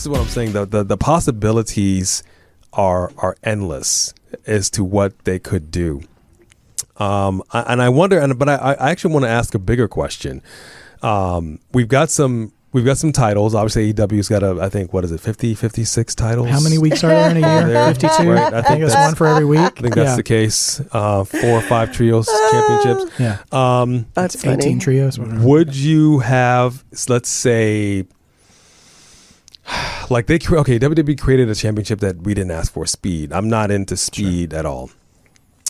is what I'm saying. The possibilities are endless as to what they could do. And I wonder, but I actually want to ask a bigger question. We've got some titles. Obviously, AEW's got I think, what is it, 50, 56 titles? How many weeks are there in a year? 52? Right. I think it's one for every week. I think that's the case. 4 or 5 trios championships. Yeah. That's 18 funny. trios. Whatever. Would you have, let's say, like WWE created a championship that we didn't ask for, Speed. I'm not into Speed at all.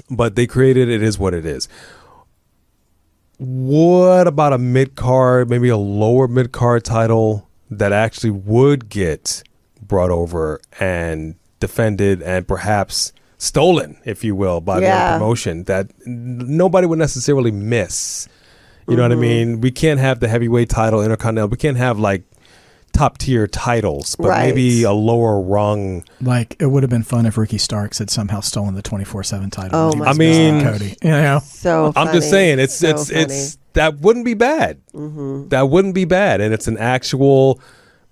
But they created it is what it is. What about a mid-card, maybe a lower mid-card title that actually would get brought over and defended and perhaps stolen, if you will, by the promotion that nobody would necessarily miss? You know what I mean? We can't have the heavyweight title, Intercontinental. We can't have like top tier titles, but maybe a lower rung. Like, it would have been fun if Ricky Starks had somehow stolen the 24/7 title. Oh my! I mean, Cody. You know? So funny. I'm just saying, it's funny. that wouldn't be bad. That wouldn't be bad, and it's an actual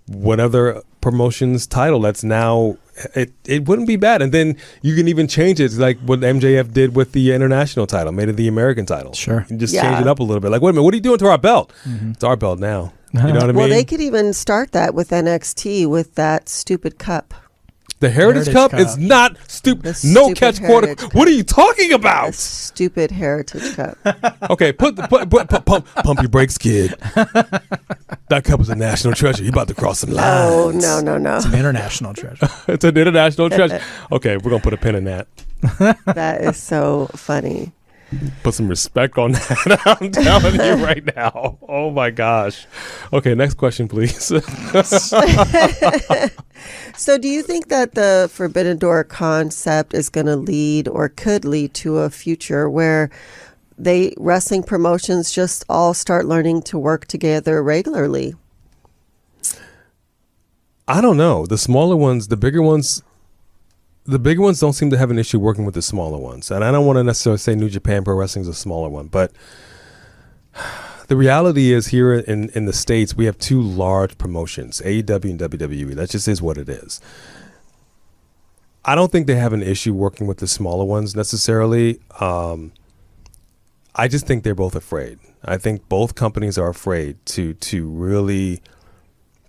whatever promotion's title that's now. It wouldn't be bad, and then you can even change it, like what MJF did with the international title, made it the American title. Sure, you just change it up a little bit. Like, wait a minute, what are you doing to our belt? It's our belt now. You know what I mean? Well, they could even start that with NXT with that stupid cup. The Heritage Cup is not stupid. No catch quarter. What are you talking about? The stupid Heritage Cup. Okay, pump your brakes, kid. That cup is a national treasure. You about to cross some lines. Oh, no. It's an international treasure. It's an international treasure. Okay, we're going to put a pin in that. That is so funny. Put some respect on that. I'm telling you right now. Oh, my gosh. Okay, next question, please. So do you think that the Forbidden Door concept is going to lead or could lead to a future where wrestling promotions just all start learning to work together regularly? I don't know. The smaller ones, the bigger ones don't seem to have an issue working with the smaller ones. And I don't want to necessarily say New Japan Pro Wrestling is a smaller one, but the reality is here in the States, we have 2 large promotions, AEW and WWE. That just is what it is. I don't think they have an issue working with the smaller ones necessarily. I just think they're both afraid. I think both companies are afraid to really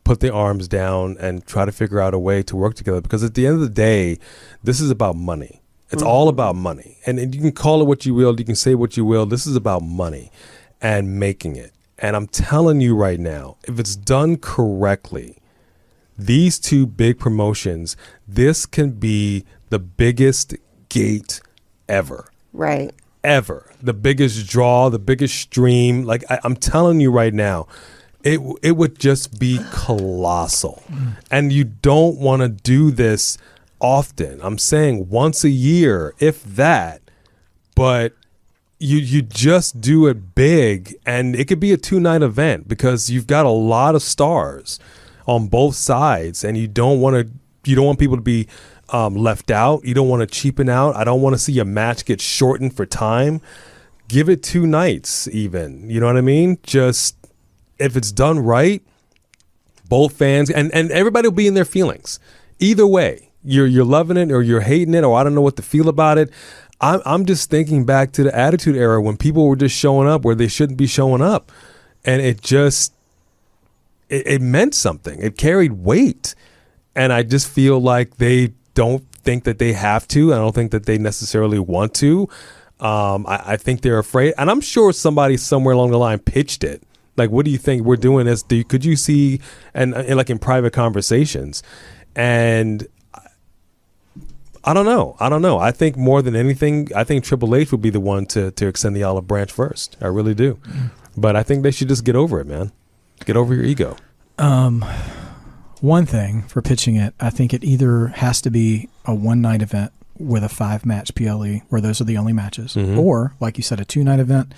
put their arms down and try to figure out a way to work together, because at the end of the day, this is about money. It's all about money. And you can call it what you will, you can say what you will. This is about money and making it. And I'm telling you right now, if it's done correctly, these 2 big promotions, this can be the biggest gate ever. Right. Ever. The biggest draw, the biggest stream. Like, I'm telling you right now, it would just be colossal. And you don't want to do this often. I'm saying once a year, if that, but you just do it big, and it could be a 2-night event because you've got a lot of stars on both sides, and you don't want people to be left out. You don't want to cheapen out. I don't want to see a match get shortened for time. Give it 2 nights even. You know what I mean? Just, if it's done right, both fans and everybody will be in their feelings. Either way, you're loving it or you're hating it, or I don't know what to feel about it. I'm just thinking back to the Attitude Era when people were just showing up where they shouldn't be showing up, and it meant something. It carried weight, and I just feel like they don't think that they have to. I don't think that they necessarily want to. I think they're afraid, and I'm sure somebody somewhere along the line pitched it. Like, what do you think we're doing this? Could you see, and like in private conversations, and I don't know. I think more than anything, I think Triple H would be the one to extend the olive branch first. I really do. But I think they should just get over it, man. Get over your ego. One thing for pitching it, I think it either has to be a 1-night event with a 5-match PLE where those are the only matches, or like you said, a 2-night event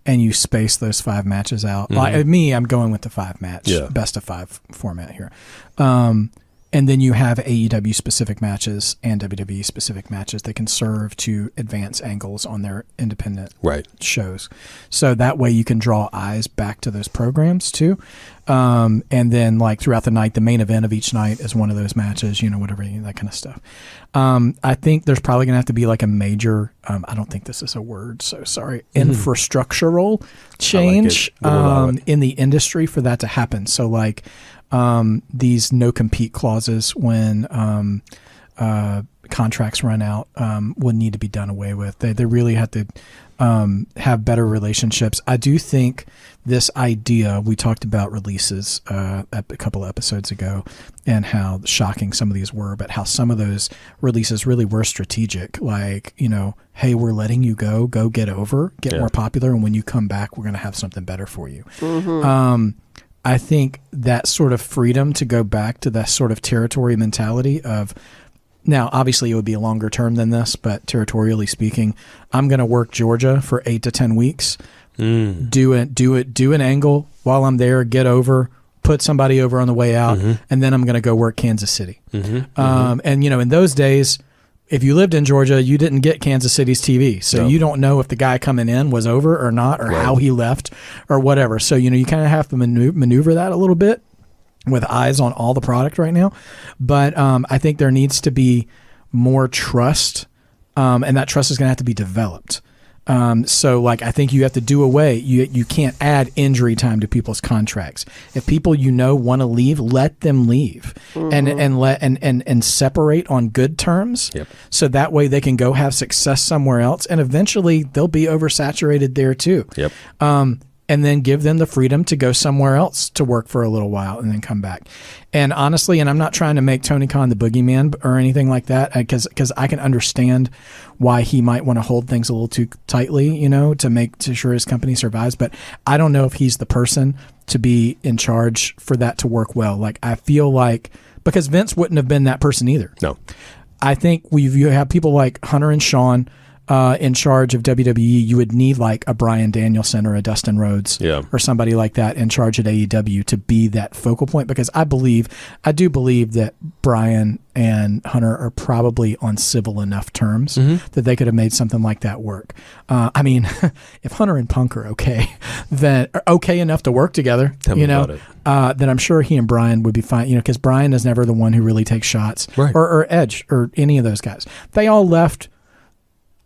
and you space those 5 matches out. I'm going with the 5-match, best of 5 format here. And then you have AEW specific matches and WWE specific matches that can serve to advance angles on their independent shows. So that way you can draw eyes back to those programs too. And then like throughout the night, the main event of each night is one of those matches, whatever, that kind of stuff. I think there's probably going to have to be like a major, I don't think this is a word, so sorry, infrastructural change in the industry for that to happen. So like, these no compete clauses when contracts run out would need to be done away with. They really have to have better relationships. I do think this idea, we talked about releases a couple of episodes ago and how shocking some of these were, but how some of those releases really were strategic. Like, hey, we're letting you go get over, get more popular, and when you come back, we're going to have something better for you. I think that sort of freedom to go back to that sort of territory mentality of, now obviously it would be a longer term than this, but territorially speaking, I'm going to work Georgia for 8 to 10 weeks, do an angle while I'm there, get over, put somebody over on the way out, and then I'm going to go work Kansas City. And in those days, if you lived in Georgia, you didn't get Kansas City's TV. So you don't know if the guy coming in was over or not, or how he left or whatever. So, you kind of have to maneuver that a little bit with eyes on all the product right now. But I think there needs to be more trust, and that trust is going to have to be developed. So like, I think you have to do away. You can't add injury time to people's contracts. If people want to leave, let them leave, and separate on good terms. So that way they can go have success somewhere else, and eventually they'll be oversaturated there too. And then give them the freedom to go somewhere else to work for a little while and then come back. And honestly, and I'm not trying to make Tony Khan the boogeyman or anything like that, because I can understand why he might want to hold things a little too tightly, to make sure his company survives. But I don't know if he's the person to be in charge for that to work well. Like, I feel like, because Vince wouldn't have been that person either. No. I think you have people like Hunter and Sean in charge of WWE. You would need like a Bryan Danielson or a Dustin Rhodes or somebody like that in charge at AEW to be that focal point, because I do believe that Bryan and Hunter are probably on civil enough terms that they could have made something like that work. I mean, if Hunter and Punk are okay, then are okay enough to work together, then I'm sure he and Bryan would be fine, because Bryan is never the one who really takes shots, or Edge or any of those guys. They all left.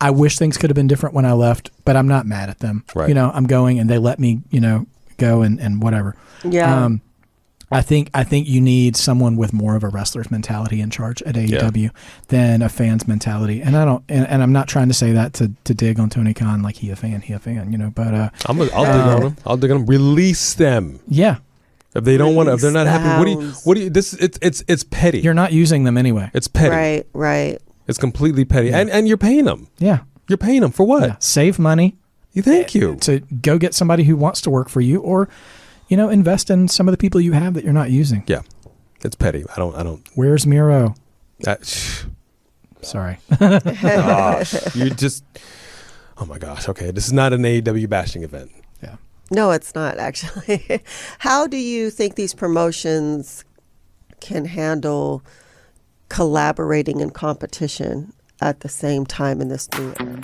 I wish things could have been different when I left, but I'm not mad at them. I'm going, and they let me, go and whatever. I think you need someone with more of a wrestler's mentality in charge at AEW than a fan's mentality. And I'm not trying to say that to dig on Tony Khan, like he a fan, but I'll dig on him. I'll dig on him. Release them. Yeah. If they don't want to, if they're not happy, what do you, it's petty. You're not using them anyway. It's petty. Right. It's completely petty. And you're paying them. Yeah. You're paying them for what? Yeah. Save money. Thank you. To go get somebody who wants to work for you, or, invest in some of the people you have that you're not using. Yeah. It's petty. I don't. Where's Miro? Sorry. You just, oh my gosh. Okay. This is not an AEW bashing event. Yeah. No, it's not actually. How do you think these promotions can handle collaborating in competition at the same time in this new era?